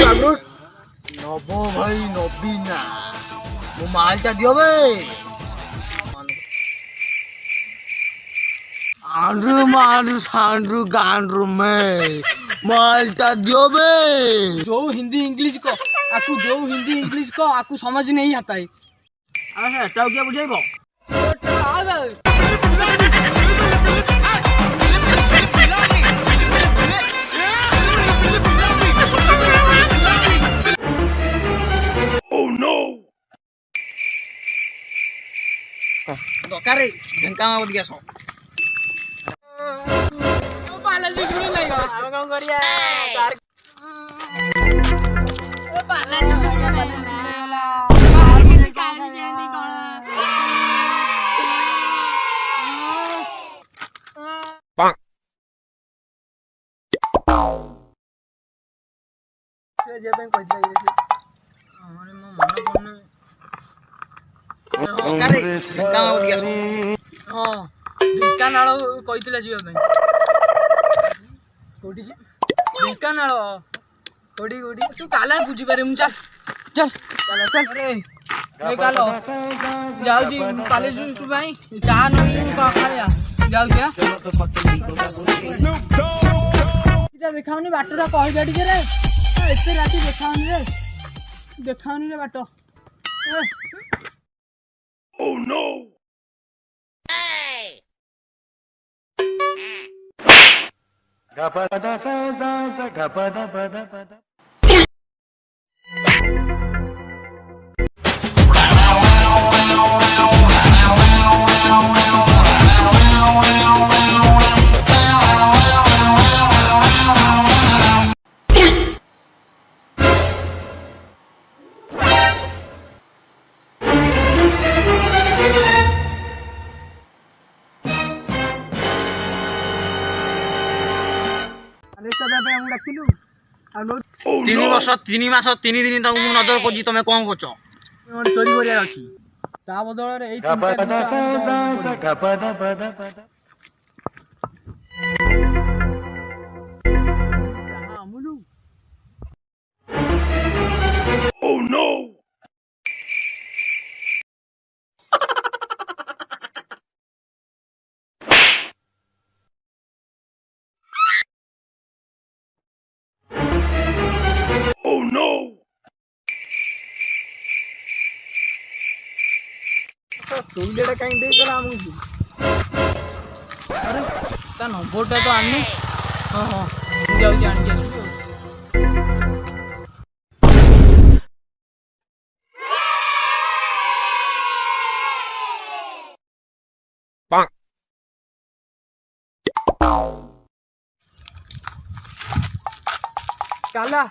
जागरूक नबो भाई नबी ना मो मालटा दियो बे आंड्रू सांड्रू गांड्रू में मालटा दियो बे। जो हिंदी इंग्लिश को आकू समझ नहीं आता है। अरे एटाও क्या बुझाइबो दरकार ढेंका मत गया सो पाला जी सुन नहीं हम कौन करिया तार ओ पाला जी वाला तार के काई जेंदी कोन पांग के जे बैंक कइला रे हमरे मन पड़ने दरकार ढेंका मत गया सो हां ढेंकानाल कइतिला जीवा ପାଇଁ कोठी की ढेंकानाल कोठी कोठी तू काला बुझी पारे मु चल चल चल चल अरे ए कालो जाऊ जी कॉलेज तू भाई चा नहीं का खाया जाऊ जा इटा देखाउनी बाटरा कहि गाडी के रे एते राती देखाउनी रे बाटो Oh no! Gapada sa gapada pada pada. अरे सब पे हम रखिलु तीन मास 3 दिन तक मु नजर कोजी तमे कोन करछो चोरी करिया अछि ता बदल रे एई Gapada sa gapada pada pada. अमुलु Oh no! Oh no! Toilet कहीं दे करा हमको अरे ता नंबरटा तो आनी हां हां जाऊ जान के Bang! काला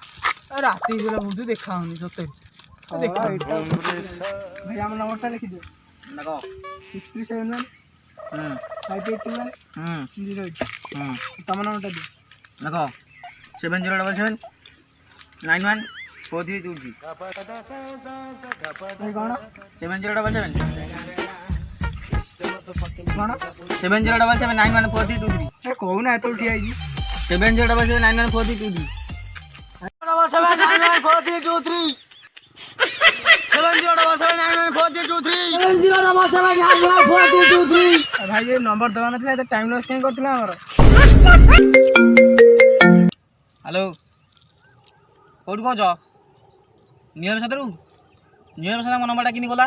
राती बेला मुझे देखा होनी सते देखा भाई हम नंबरटा लिख दे लगो 637 581 08 तम नंबरटा दे लगो 7077 91 4323 भाई कौन 7077 कौन 7077 91 4323 ए कहू ना तो उठी आई 7077 91 4323 भाई ये नंबर दवा नथिला त टाइम लॉस केन करथिला हमर हेलो कोड को जो नियम सदरु नियम सदा नंबरटा किनी गला